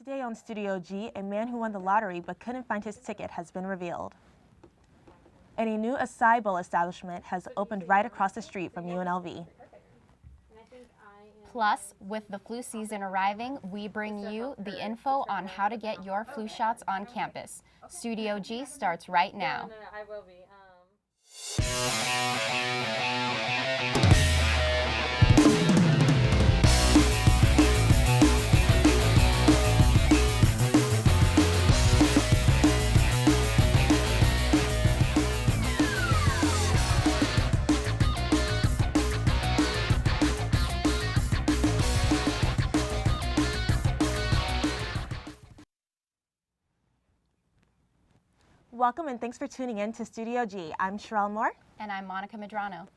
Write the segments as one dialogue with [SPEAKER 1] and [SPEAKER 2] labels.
[SPEAKER 1] Today on Studio G, a man who won the lottery but couldn't find his ticket has been revealed. And a new acai bowl establishment has opened right across the street from UNLV.
[SPEAKER 2] Plus, with the flu season arriving, we bring you the info on how to get your flu shots on campus. Studio G starts right now.
[SPEAKER 3] I will be.
[SPEAKER 1] Welcome and thanks for tuning in to Studio G. I'm Sherelle Moore.
[SPEAKER 2] And I'm Monica Medrano.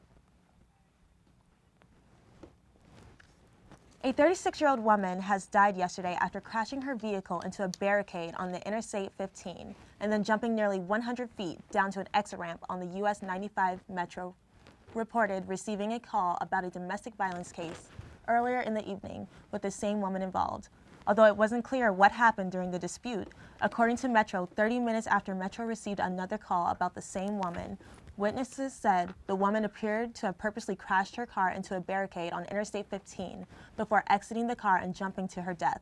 [SPEAKER 1] A 36-year-old woman has died yesterday after crashing her vehicle into a barricade on the Interstate 15 and then jumping nearly 100 feet down to an exit ramp on the US 95 Metro, reported receiving a call about a domestic violence case earlier in the evening with the same woman involved. Although it wasn't clear what happened during the dispute, according to Metro, 30 minutes after Metro received another call about the same woman, witnesses said the woman appeared to have purposely crashed her car into a barricade on Interstate 15 before exiting the car and jumping to her death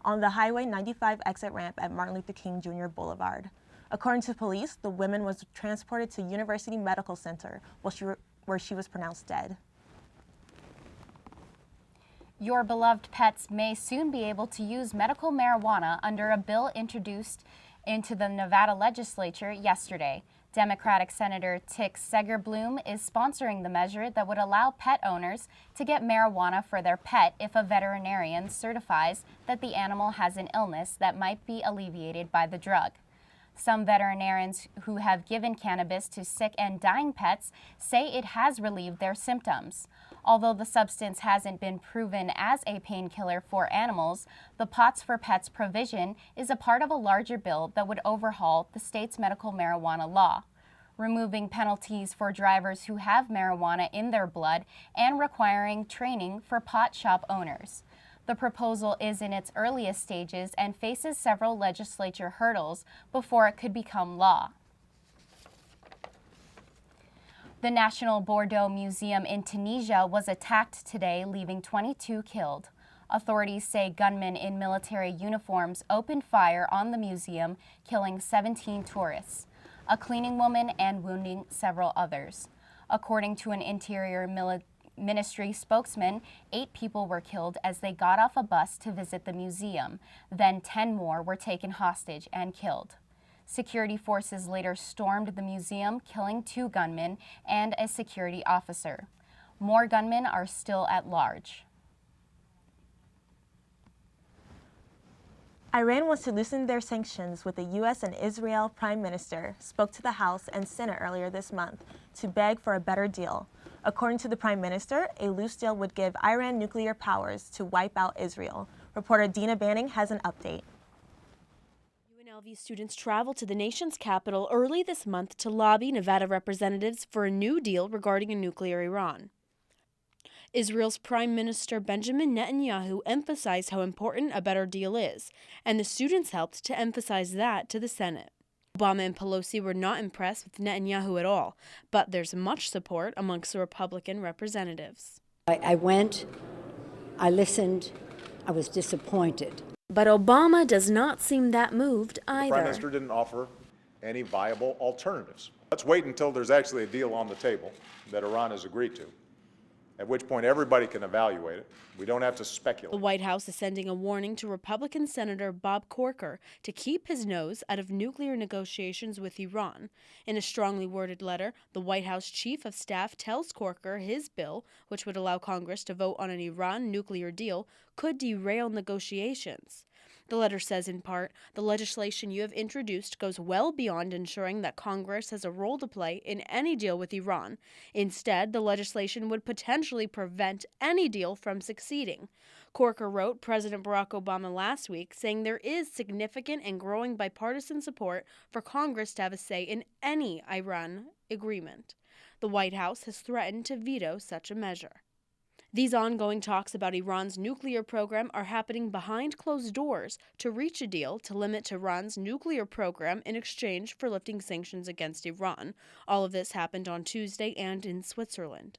[SPEAKER 1] on the Highway 95 exit ramp at Martin Luther King Jr. Boulevard. According to police, the woman was transported to University Medical Center where she was pronounced dead.
[SPEAKER 2] Your beloved pets may soon be able to use medical marijuana under a bill introduced into the Nevada legislature yesterday. Democratic Senator Tick Seger-Bloom is sponsoring the measure that would allow pet owners to get marijuana for their pet if a veterinarian certifies that the animal has an illness that might be alleviated by the drug. Some veterinarians who have given cannabis to sick and dying pets say it has relieved their symptoms. Although the substance hasn't been proven as a painkiller for animals, the Pots for Pets provision is a part of a larger bill that would overhaul the state's medical marijuana law, removing penalties for drivers who have marijuana in their blood and requiring training for pot shop owners. The proposal is in its earliest stages and faces several legislature hurdles before it could become law. The National Bordeaux Museum in Tunisia was attacked today, leaving 22 killed. Authorities say gunmen in military uniforms opened fire on the museum, killing 17 tourists, a cleaning woman, and wounding several others. According to an Interior Ministry spokesman, 8 people were killed as they got off a bus to visit the museum. Then 10 more were taken hostage and killed. Security forces later stormed the museum, killing 2 gunmen and a security officer. More gunmen are still at large.
[SPEAKER 1] Iran wants to loosen their sanctions with the U.S. and Israel Prime Minister spoke to the House and Senate earlier this month to beg for a better deal. According to the Prime Minister, a loose deal would give Iran nuclear powers to wipe out Israel. Reporter Dina Banning has an update.
[SPEAKER 4] UNLV students traveled to the nation's capital early this month to lobby Nevada representatives for a new deal regarding a nuclear Iran. Israel's Prime Minister Benjamin Netanyahu emphasized how important a better deal is, and the students helped to emphasize that to the Senate. Obama and Pelosi were not impressed with Netanyahu at all, but there's much support amongst the Republican representatives.
[SPEAKER 5] I went, I listened, I was disappointed.
[SPEAKER 4] But Obama does not seem that moved either.
[SPEAKER 6] The Prime Minister didn't offer any viable alternatives. Let's wait until there's actually a deal on the table that Iran has agreed to, at which point everybody can evaluate it. We don't have to speculate.
[SPEAKER 4] The White House is sending a warning to Republican Senator Bob Corker to keep his nose out of nuclear negotiations with Iran. In a strongly worded letter, the White House Chief of Staff tells Corker his bill, which would allow Congress to vote on an Iran nuclear deal, could derail negotiations. The letter says, in part, the legislation you have introduced goes well beyond ensuring that Congress has a role to play in any deal with Iran. Instead, the legislation would potentially prevent any deal from succeeding. Corker wrote President Barack Obama last week, saying there is significant and growing bipartisan support for Congress to have a say in any Iran agreement. The White House has threatened to veto such a measure. These ongoing talks about Iran's nuclear program are happening behind closed doors to reach a deal to limit Iran's nuclear program in exchange for lifting sanctions against Iran. All of this happened on Tuesday and in Switzerland.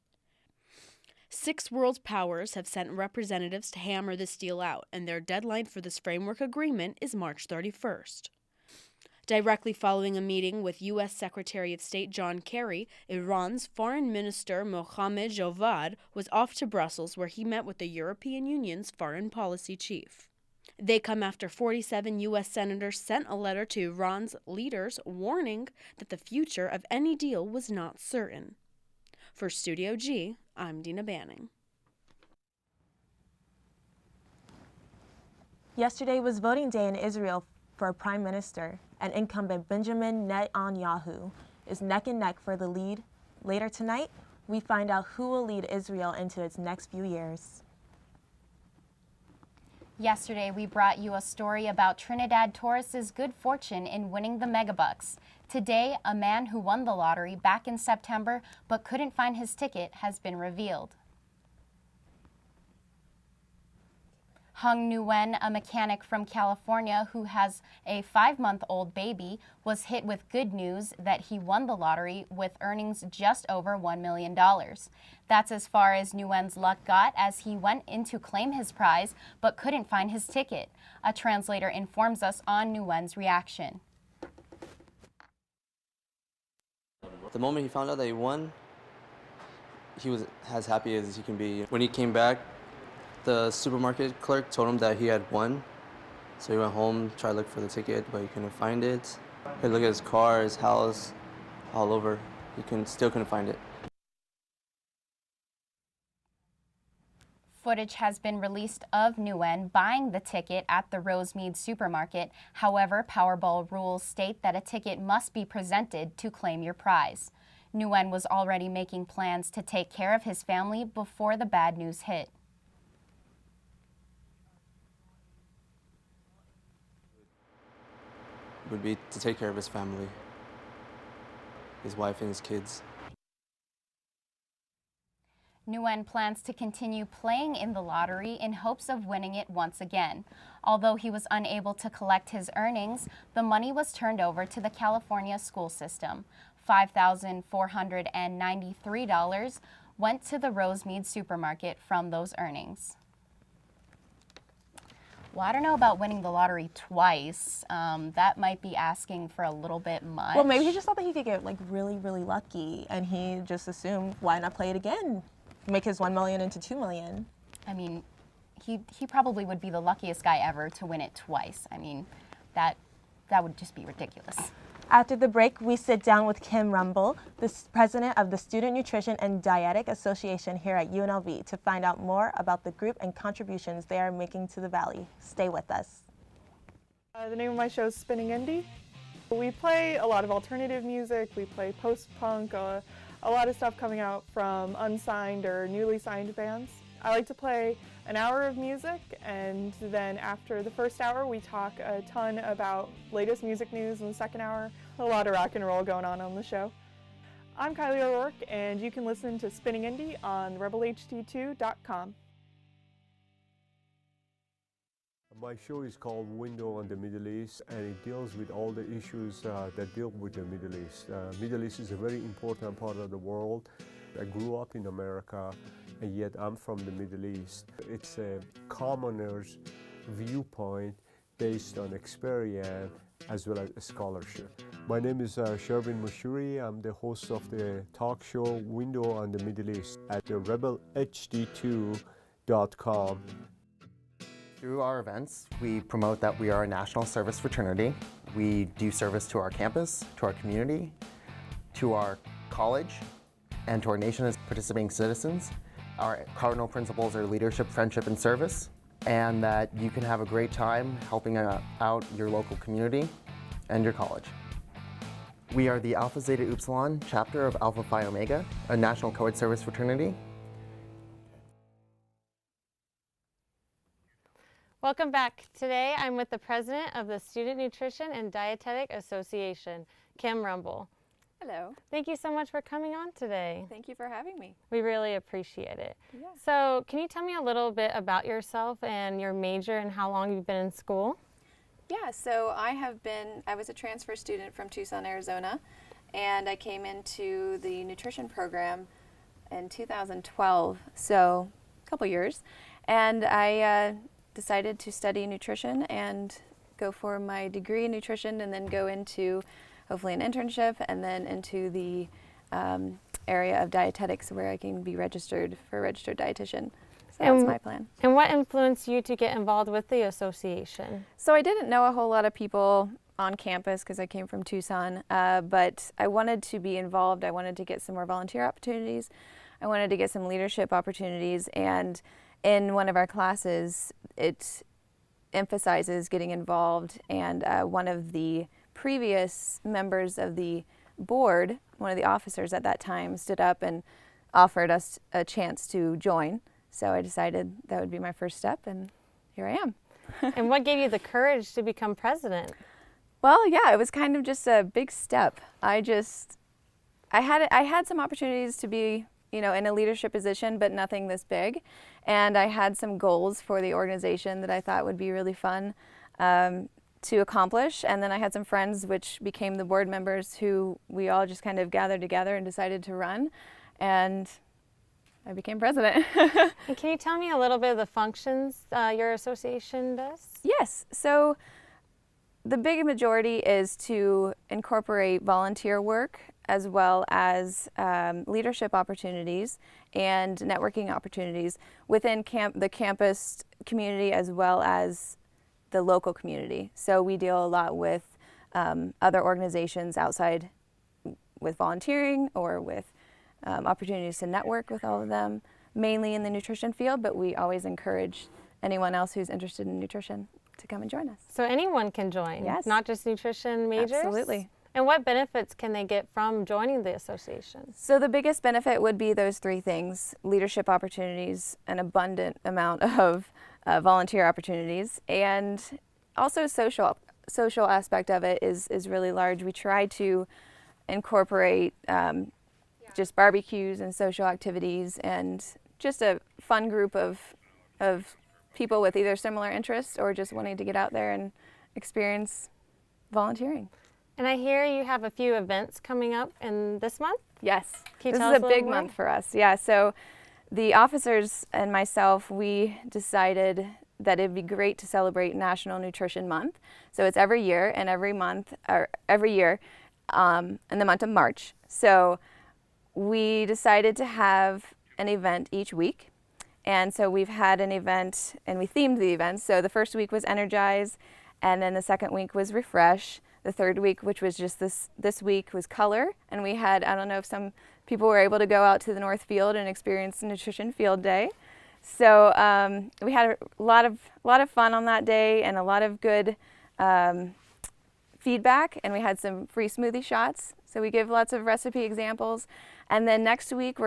[SPEAKER 4] 6 world powers have sent representatives to hammer this deal out, and their deadline for this framework agreement is March 31st. Directly following a meeting with U.S. Secretary of State John Kerry, Iran's Foreign Minister Mohammad Javad was off to Brussels, where he met with the European Union's foreign policy chief. They come after 47 U.S. senators sent a letter to Iran's leaders warning that the future of any deal was not certain. For Studio G, I'm Dina Banning.
[SPEAKER 1] Yesterday was voting day in Israel for a prime minister, and incumbent Benjamin Netanyahu is neck and neck for the lead. Later tonight, we find out who will lead Israel into its next few years.
[SPEAKER 2] Yesterday, we brought you a story about Trinidad tourists' good fortune in winning the megabucks. Today, a man who won the lottery back in September but couldn't find his ticket has been revealed. Hung Nguyen, a mechanic from California who has a 5-month-old baby, was hit with good news that he won the lottery with earnings just over $1 million. That's as far as Nguyen's luck got, as he went in to claim his prize but couldn't find his ticket. A translator informs us on Nguyen's reaction.
[SPEAKER 3] The moment he found out that he won, he was as happy as he can be. When he came back, the supermarket clerk told him that he had won. So he went home, tried to look for the ticket, but he couldn't find it. He looked at his car, his house, all over. He still couldn't find it.
[SPEAKER 2] Footage has been released of Nguyen buying the ticket at the Rosemead supermarket. However, Powerball rules state that a ticket must be presented to claim your prize. Nguyen was already making plans to take care of his family before the bad news hit.
[SPEAKER 3] Would be to take care of his family, his wife and his kids.
[SPEAKER 2] Nguyen plans to continue playing in the lottery in hopes of winning it once again. Although he was unable to collect his earnings, the money was turned over to the California school system. $5,493 went to the Rosemead supermarket from those earnings. Well, I don't know about winning the lottery twice. That might be asking for a little bit much.
[SPEAKER 1] Well, maybe he just thought that he could get like really, really lucky, and he just assumed, why not play it again? Make his $1 million into $2 million.
[SPEAKER 2] I mean, he probably would be the luckiest guy ever to win it twice. I mean, that would just be ridiculous.
[SPEAKER 1] After the break, we sit down with Kim Rumble, the president of the Student Nutrition and Dietetic Association here at UNLV, to find out more about the group and contributions they are making to the Valley. Stay with us.
[SPEAKER 7] The name of my show is Spinning Indie. We play a lot of alternative music, we play post-punk, a lot of stuff coming out from unsigned or newly signed bands. I like to play an hour of music, and then after the first hour we talk a ton about latest music news in the second hour. A lot of rock and roll going on the show. I'm Kylie O'Rourke, and you can listen to Spinning Indie on rebelht2.com.
[SPEAKER 8] My show is called Window on the Middle East, and it deals with all the issues that deal with the Middle East. Middle East is a very important part of the world. I grew up in America, and yet I'm from the Middle East. It's a commoner's viewpoint based on experience as well as scholarship. My name is Shervin Mushuri. I'm the host of the talk show Window on the Middle East at the rebelht2.com.
[SPEAKER 9] Through our events, we promote that we are a national service fraternity. We do service to our campus, to our community, to our college, and to our nation as participating citizens. Our cardinal principles are leadership, friendship, and service, and that you can have a great time helping out your local community and your college. We are the Alpha Zeta Upsilon chapter of Alpha Phi Omega, a national co-ed service fraternity.
[SPEAKER 10] Welcome back. Today I'm with the president of the Student Nutrition and Dietetic Association, Kim Rumble.
[SPEAKER 11] Hello.
[SPEAKER 10] Thank you so much for coming on today.
[SPEAKER 11] Thank you for having me.
[SPEAKER 10] We really appreciate it.
[SPEAKER 11] Yeah.
[SPEAKER 10] So can you tell me a little bit about yourself and your major and how long you've been in school?
[SPEAKER 11] Yeah, so I was a transfer student from Tucson, Arizona, and I came into the nutrition program in 2012, so a couple years, and I decided to study nutrition and go for my degree in nutrition and then go into hopefully an internship and then into the area of dietetics where I can be registered for a registered dietitian. So that's my plan.
[SPEAKER 10] And what influenced you to get involved with the association?
[SPEAKER 11] So I didn't know a whole lot of people on campus because I came from Tucson, but I wanted to be involved. I wanted to get some more volunteer opportunities. I wanted to get some leadership opportunities, and in one of our classes, it emphasizes getting involved, and one of the previous members of the board, one of the officers at that time, stood up and offered us a chance to join. So I decided that would be my first step, and here I am.
[SPEAKER 10] And what gave you the courage to become president?
[SPEAKER 11] Well, yeah, it was kind of just a big step. I had some opportunities to be, in a leadership position, but nothing this big. And I had some goals for the organization that I thought would be really fun to accomplish. And then I had some friends, which became the board members, who we all just kind of gathered together and decided to run. And I became president.
[SPEAKER 10] And can you tell me a little bit of the functions your association does?
[SPEAKER 11] Yes. So the big majority is to incorporate volunteer work as well as leadership opportunities and networking opportunities within the campus community as well as the local community. So we deal a lot with other organizations outside with volunteering or with opportunities to network with all of them, mainly in the nutrition field, but we always encourage anyone else who's interested in nutrition to come and join us.
[SPEAKER 10] So anyone can join?
[SPEAKER 11] Yes.
[SPEAKER 10] Not just nutrition majors?
[SPEAKER 11] Absolutely.
[SPEAKER 10] And what benefits can they get from joining the association?
[SPEAKER 11] So the biggest benefit would be those three things: leadership opportunities, an abundant amount of volunteer opportunities, and also social aspect of it is really large. We try to incorporate just barbecues and social activities and just a fun group of people with either similar interests or just wanting to get out there and experience volunteering.
[SPEAKER 10] And I hear you have a few events coming up in this month?
[SPEAKER 11] Yes.
[SPEAKER 10] Can you
[SPEAKER 11] this
[SPEAKER 10] tell
[SPEAKER 11] is
[SPEAKER 10] us
[SPEAKER 11] a
[SPEAKER 10] a
[SPEAKER 11] big
[SPEAKER 10] little more?
[SPEAKER 11] month for us. Yeah, so the officers and myself, we decided that it'd be great to celebrate National Nutrition Month. So it's every year and every year in the month of March. So we decided to have an event each week. And so we've had an event and we themed the event. So the first week was Energize, and then the second week was Refresh. The third week, which was just this week, was Color. And we had, I don't know if some people were able to go out to the North Field and experience Nutrition Field Day. So we had a lot of fun on that day and a lot of good feedback, and we had some free smoothie shots. So we give lots of recipe examples. And then next week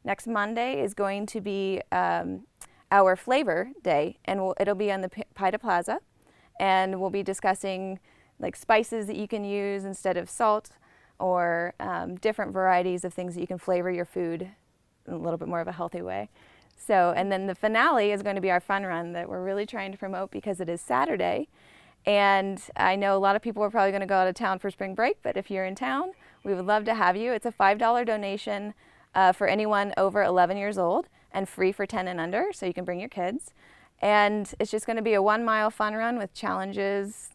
[SPEAKER 11] next Monday is going to be our Flavor Day, and it'll be on the Pida Plaza, and we'll be discussing like spices that you can use instead of salt, or different varieties of things that you can flavor your food in a little bit more of a healthy way. So, and then the finale is going to be our fun run that we're really trying to promote because it is Saturday. And I know a lot of people are probably going to go out of town for spring break, but if you're in town, we would love to have you. It's a $5 donation for anyone over 11 years old and free for 10 and under, so you can bring your kids. And it's just going to be a 1 mile fun run with challenges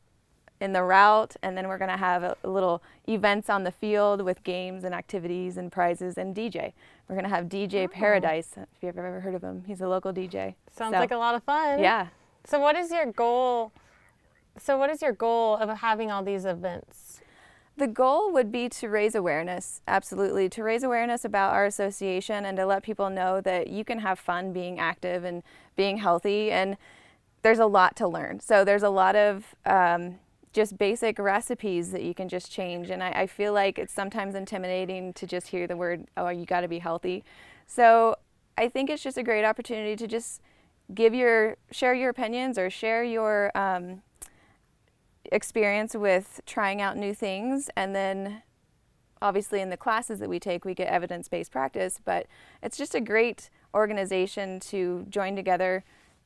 [SPEAKER 11] in the route, and then we're going to have a little events on the field with games and activities and prizes and DJ. We're going to have DJ Paradise, if you've ever heard of him. He's a local DJ.
[SPEAKER 10] Sounds like a lot of fun.
[SPEAKER 11] Yeah.
[SPEAKER 10] So what is your goal? What is your goal of having all these events?
[SPEAKER 11] The goal would be to raise awareness, absolutely, to raise awareness about our association and to let people know that you can have fun being active and being healthy, and there's a lot to learn. So there's a lot of just basic recipes that you can just change, and I feel like it's sometimes intimidating to just hear the word, oh, you got to be healthy. So I think it's just a great opportunity to just share your opinions or share your experience with trying out new things, and then obviously in the classes that we take, we get evidence-based practice, but it's just a great organization to join together,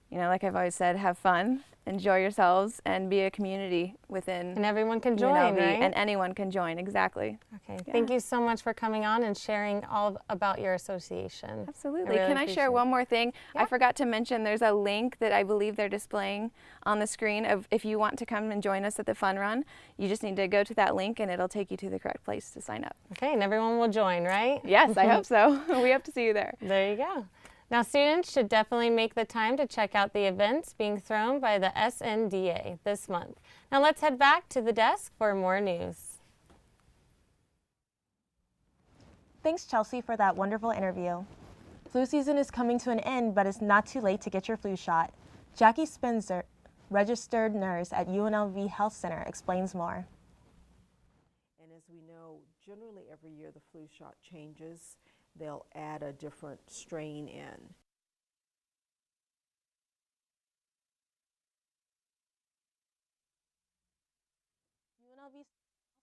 [SPEAKER 11] you know, like I've always said, have fun, enjoy yourselves, and be a community within.
[SPEAKER 10] And everyone can join,
[SPEAKER 11] UNLV,
[SPEAKER 10] right?
[SPEAKER 11] and anyone can join, exactly.
[SPEAKER 10] Okay,
[SPEAKER 11] Yeah.
[SPEAKER 10] thank you so much for coming on and sharing all about your association.
[SPEAKER 11] Absolutely.
[SPEAKER 10] Really
[SPEAKER 11] Can I share one more thing?
[SPEAKER 10] Yeah.
[SPEAKER 11] I forgot to mention there's a link that I believe they're displaying on the screen of if you want to come and join us at the fun run. You just need to go to that link and it'll take you to the correct place to sign up.
[SPEAKER 10] Okay, and everyone will join, right?
[SPEAKER 11] Yes, I hope so. We hope to see you there.
[SPEAKER 10] There you go. Now, students should definitely make the time to check out the events being thrown by the SNDA this month. Now, let's head back to the desk for more news.
[SPEAKER 1] Thanks, Chelsea, for that wonderful interview. Flu season is coming to an end, but it's not too late to get your flu shot. Jackie Spencer, registered nurse at UNLV Health Center, explains more.
[SPEAKER 12] And as we know, generally every year the flu shot changes. They'll add a different strain in.
[SPEAKER 1] UNLV Health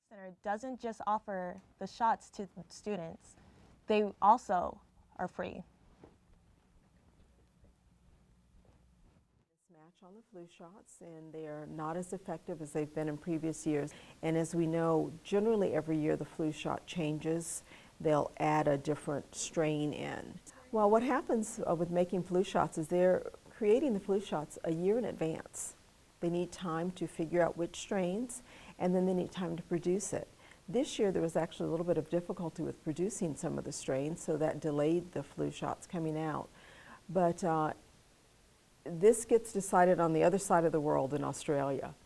[SPEAKER 1] Center doesn't just offer the shots to students, they also are free.
[SPEAKER 12] Match on the flu shots, and they are not as effective as they've been in previous years. And as we know, generally every year the flu shot changes. They'll add a different strain in. Well, what happens with making flu shots is they're creating the flu shots a year in advance. They need time to figure out which strains, and then they need time to produce it. This year there was actually a little bit of difficulty with producing some of the strains, so that delayed the flu shots coming out. But this gets decided on the other side of the world in Australia.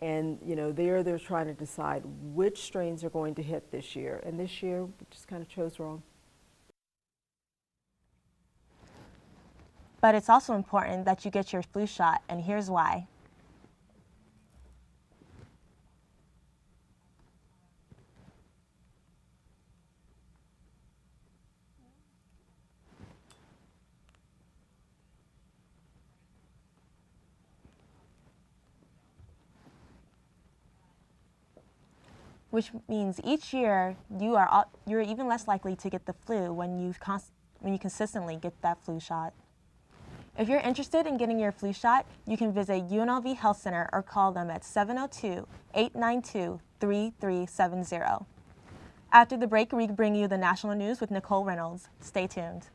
[SPEAKER 12] And you know, they're trying to decide which strains are going to hit this year. And this year, we just kind of chose wrong.
[SPEAKER 1] But it's also important that you get your flu shot, and here's why. Which means each year you're even less likely to get the flu when you consistently get that flu shot. If you're interested in getting your flu shot, you can visit UNLV Health Center or call them at 702-892-3370. After the break, we bring you the national news with Nicole Reynolds. Stay tuned.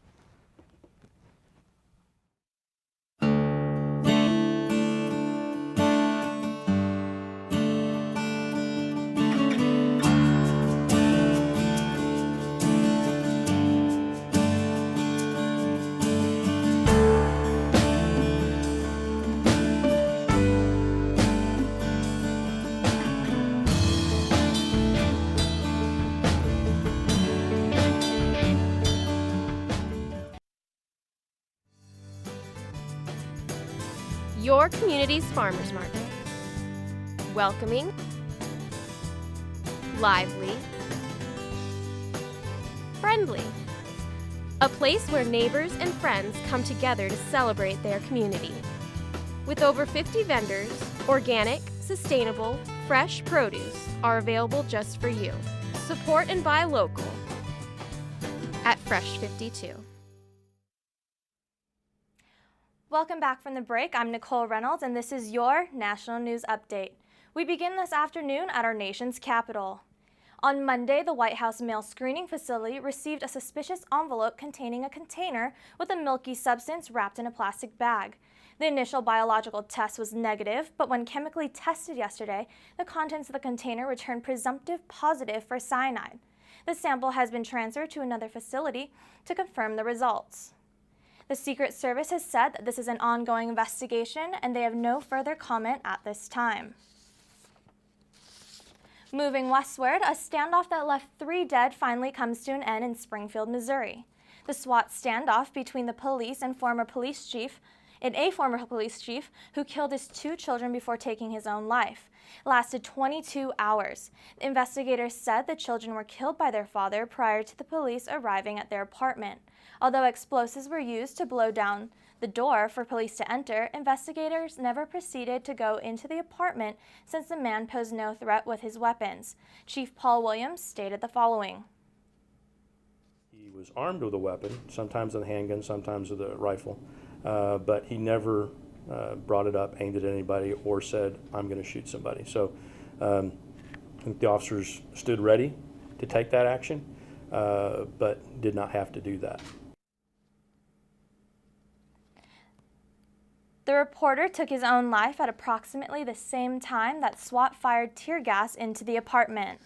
[SPEAKER 13] Your community's farmers market. Welcoming, lively, friendly. A place where neighbors and friends come together to celebrate their community. With over 50 vendors, organic, sustainable, fresh produce are available just for you. Support and buy local at Fresh 52.
[SPEAKER 14] Welcome back from the break. I'm Nicole Reynolds, and this is your National News Update. We begin this afternoon at our nation's capital. On Monday, the White House mail screening facility received a suspicious envelope containing a container with a milky substance wrapped in a plastic bag. The initial biological test was negative, but when chemically tested yesterday, the contents of the container returned presumptive positive for cyanide. The sample has been transferred to another facility to confirm the results. The Secret Service has said that this is an ongoing investigation and they have no further comment at this time. Moving westward, a standoff that left 3 dead finally comes to an end in Springfield, Missouri. The SWAT standoff between the police and a former police chief who killed his 2 children before taking his own life lasted 22 hours. Investigators said the children were killed by their father prior to the police arriving at their apartment. Although explosives were used to blow down The door for police to enter, investigators never proceeded to go into the apartment since the man posed no threat with his weapons. Chief Paul Williams stated the following.
[SPEAKER 15] He was armed with a weapon, sometimes with a handgun, sometimes with a rifle, but he never brought it up, aimed it at anybody, or said, I'm going to shoot somebody. So I think the officers stood ready to take that action, but did not have to do that.
[SPEAKER 14] The reporter took his own life at approximately the same time that SWAT fired tear gas into the apartment.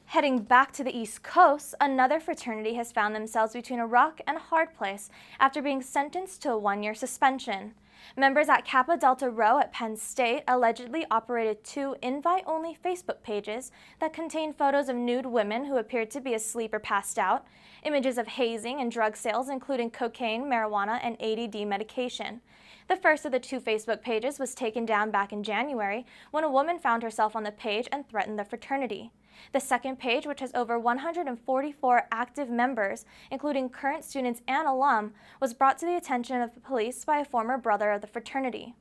[SPEAKER 14] Heading back to the East Coast, another fraternity has found themselves between a rock and a hard place after being sentenced to a 1-year suspension. Members at Kappa Delta Rho at Penn State allegedly operated 2 invite-only Facebook pages that contained photos of nude women who appeared to be asleep or passed out, images of hazing and drug sales including cocaine, marijuana, and ADD medication. The first of the 2 Facebook pages was taken down back in January when a woman found herself on the page and threatened the fraternity. The second page, which has over 144 active members, including current students and alum, was brought to the attention of the police by a former brother of the fraternity.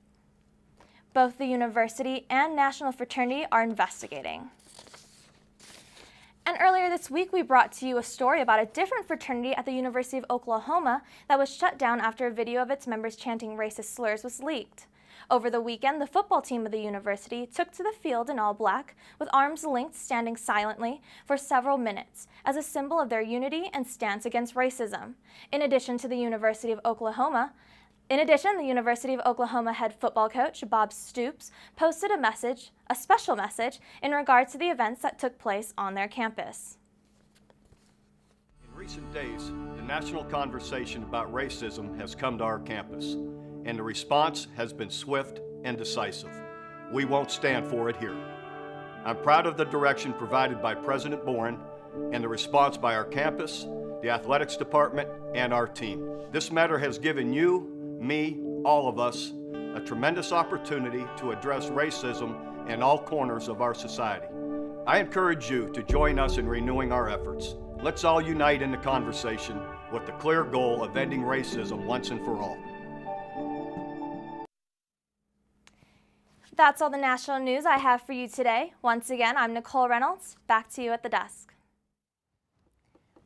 [SPEAKER 14] Both the university and national fraternity are investigating. And earlier this week, we brought to you a story about a different fraternity at the University of Oklahoma that was shut down after a video of its members chanting racist slurs was leaked. Over the weekend, the football team of the university took to the field in all black, with arms linked, standing silently for several minutes as a symbol of their unity and stance against racism. In addition, the University of Oklahoma head football coach Bob Stoops posted a special message in regard to the events that took place on their campus.
[SPEAKER 16] In recent days, the national conversation about racism has come to our campus, and the response has been swift and decisive. We won't stand for it here. I'm proud of the direction provided by President Boren and the response by our campus, the athletics department, and our team. This matter has given you, me, all of us, a tremendous opportunity to address racism in all corners of our society. I encourage you to join us in renewing our efforts. Let's all unite in the conversation with the clear goal of ending racism once and for all.
[SPEAKER 14] That's all the national news I have for you today. Once again, I'm Nicole Reynolds. Back to you at the desk.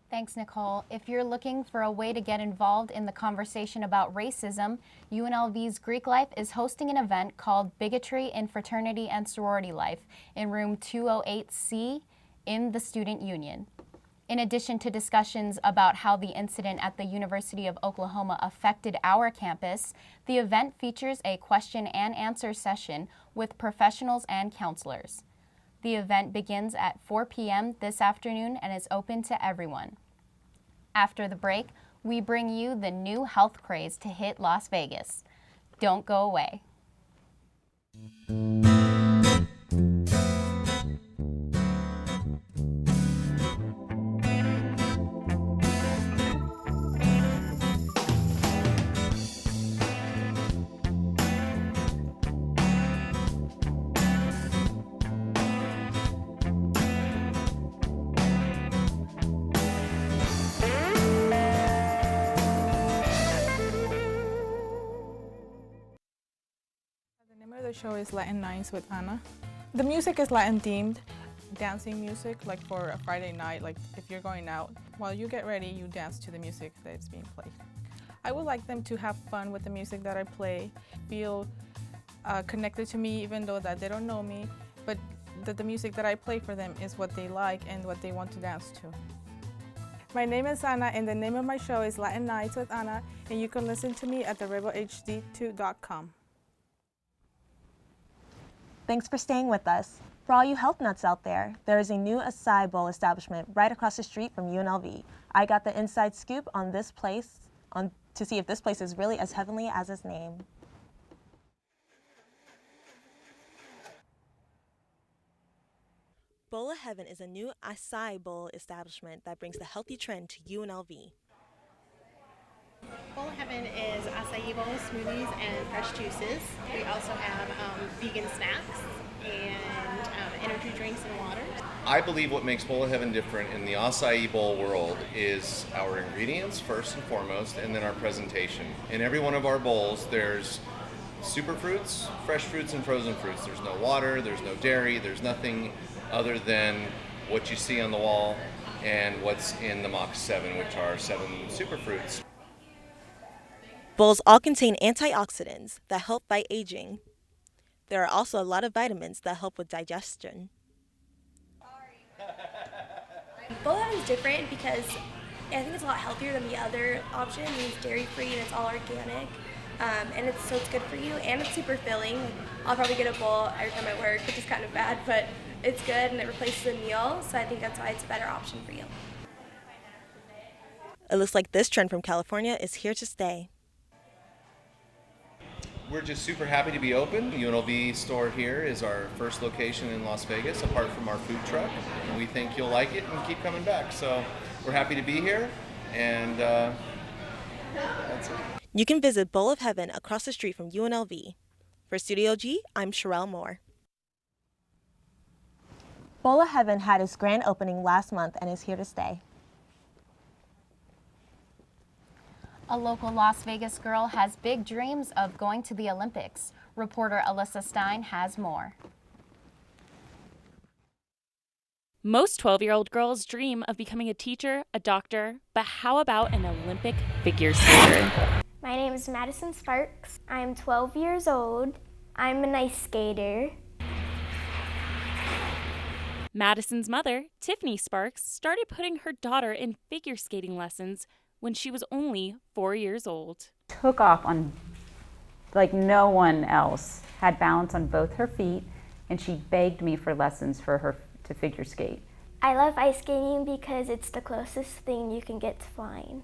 [SPEAKER 2] Thanks, Nicole. If you're looking for a way to get involved in the conversation about racism, UNLV's Greek Life is hosting an event called Bigotry in Fraternity and Sorority Life in room 208C in the Student Union. In addition to discussions about how the incident at the University of Oklahoma affected our campus, the event features a question and answer session with professionals and counselors. The event begins at 4 p.m. this afternoon and is open to everyone. After the break, we bring you the new health craze to hit Las Vegas. Don't go away.
[SPEAKER 17] The show is Latin Nights with Anna. The music is Latin themed, dancing music, like for a Friday night, like if you're going out. While you get ready, you dance to the music that is being played. I would like them to have fun with the music that I play, feel connected to me even though that they don't know me, but that the music that I play for them is what they like and what they want to dance to. My name is Anna and the name of my show is Latin Nights with Anna, and you can listen to me at therebelhd2.com.
[SPEAKER 1] Thanks for staying with us. For all you health nuts out there, there is a new acai bowl establishment right across the street from UNLV. I got the inside scoop on this place to see if this place is really as heavenly as its name. Bowl of Heaven is a new acai bowl establishment that brings the healthy trend to UNLV.
[SPEAKER 18] Bowl of Heaven is acai bowls, smoothies, and fresh juices. We also have vegan snacks and energy drinks and water.
[SPEAKER 19] I believe what makes Bowl of Heaven different in the acai bowl world is our ingredients first and foremost, and then our presentation. In every one of our bowls, there's super fruits, fresh fruits, and frozen fruits. There's no water, there's no dairy, there's nothing other than what you see on the wall and what's in the Mach 7, which are 7 super fruits.
[SPEAKER 1] Bowls all contain antioxidants that help fight aging. There are also a lot of vitamins that help with digestion.
[SPEAKER 20] Bowl of Heaven is different because I think it's a lot healthier than the other option. It's dairy-free and it's all organic. And it's good for you, and it's super filling. I'll probably get a bowl every time I work, which is kind of bad, but it's good and it replaces a meal, so I think that's why it's a better option for you.
[SPEAKER 1] It looks like this trend from California is here to stay.
[SPEAKER 19] We're just super happy to be open. UNLV store here is our first location in Las Vegas, apart from our food truck. We think you'll like it and keep coming back. So we're happy to be here, and that's it.
[SPEAKER 1] You can visit Bowl of Heaven across the street from UNLV. For Studio G, I'm Sherelle Moore. Bowl of Heaven had its grand opening last month and is here to stay.
[SPEAKER 2] A local Las Vegas girl has big dreams of going to the Olympics. Reporter Alyssa Stein has more.
[SPEAKER 21] Most 12-year-old girls dream of becoming a teacher, a doctor, but how about an Olympic figure skater?
[SPEAKER 22] My name is Madison Sparks. I'm 12 years old. I'm an ice skater.
[SPEAKER 21] Madison's mother, Tiffany Sparks, started putting her daughter in figure skating lessons when she was only 4 years old.
[SPEAKER 23] Took off on like no one else, had balance on both her feet, and she begged me for lessons for her to figure skate.
[SPEAKER 22] I love ice skating because it's the closest thing you can get to flying.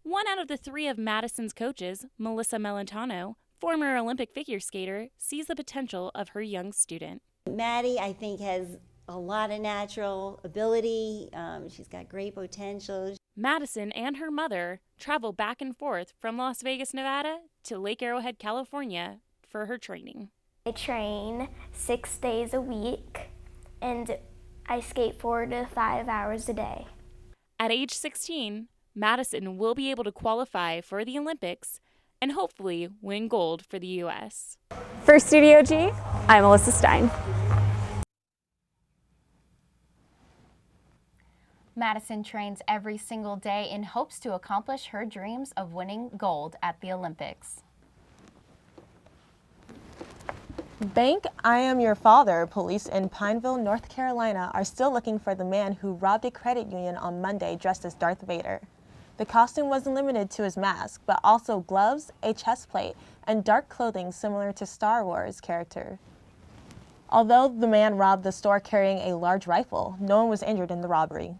[SPEAKER 21] One out of the 3 of Madison's coaches, Melissa Melantano, former Olympic figure skater, sees the potential of her young student.
[SPEAKER 24] Maddie, I think, has a lot of natural ability. She's got great potential.
[SPEAKER 21] Madison and her mother travel back and forth from Las Vegas, Nevada to Lake Arrowhead, California for her training.
[SPEAKER 22] I train 6 days a week and I skate 4 to 5 hours a day.
[SPEAKER 21] At age 16, Madison will be able to qualify for the Olympics and hopefully win gold for the U.S.
[SPEAKER 10] For Studio G, I'm Alyssa Stein.
[SPEAKER 2] Madison trains every single day in hopes to accomplish her dreams of winning gold at the Olympics.
[SPEAKER 1] Bank I Am Your Father police in Pineville, North Carolina are still looking for the man who robbed a credit union on Monday dressed as Darth Vader. The costume wasn't limited to his mask, but also gloves, a chest plate, and dark clothing similar to Star Wars character. Although the man robbed the store carrying a large rifle, no one was injured in the robbery.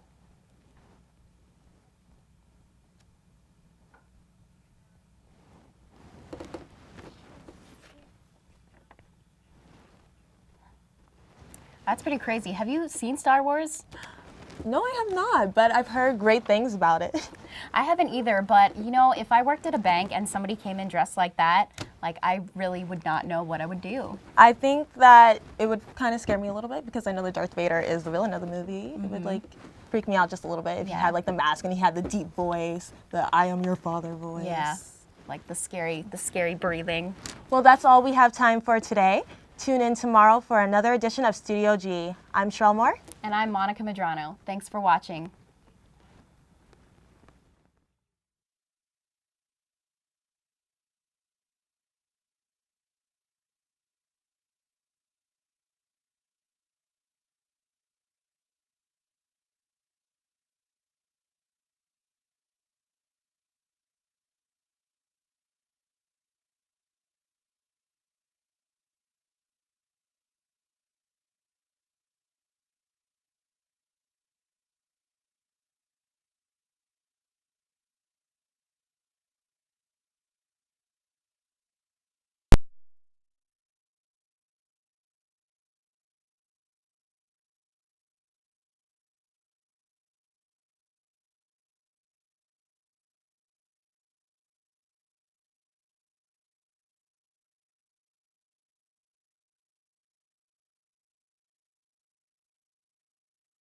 [SPEAKER 2] That's pretty crazy. Have you seen Star Wars?
[SPEAKER 1] No, I have not, but I've heard great things about it.
[SPEAKER 2] I haven't either, but you know, if I worked at a bank and somebody came in dressed like that, like I really would not know what I would do.
[SPEAKER 1] I think that it would kind of scare me a little bit because I know that Darth Vader is the villain of the movie. It would like freak me out just a little bit if he had like the mask and he had the deep voice, the I am your father voice.
[SPEAKER 2] Yeah, like the scary breathing.
[SPEAKER 1] Well, that's all we have time for today. Tune in tomorrow for another edition of Studio G. I'm Sherelle Moore.
[SPEAKER 2] And I'm Monica Medrano. Thanks for watching.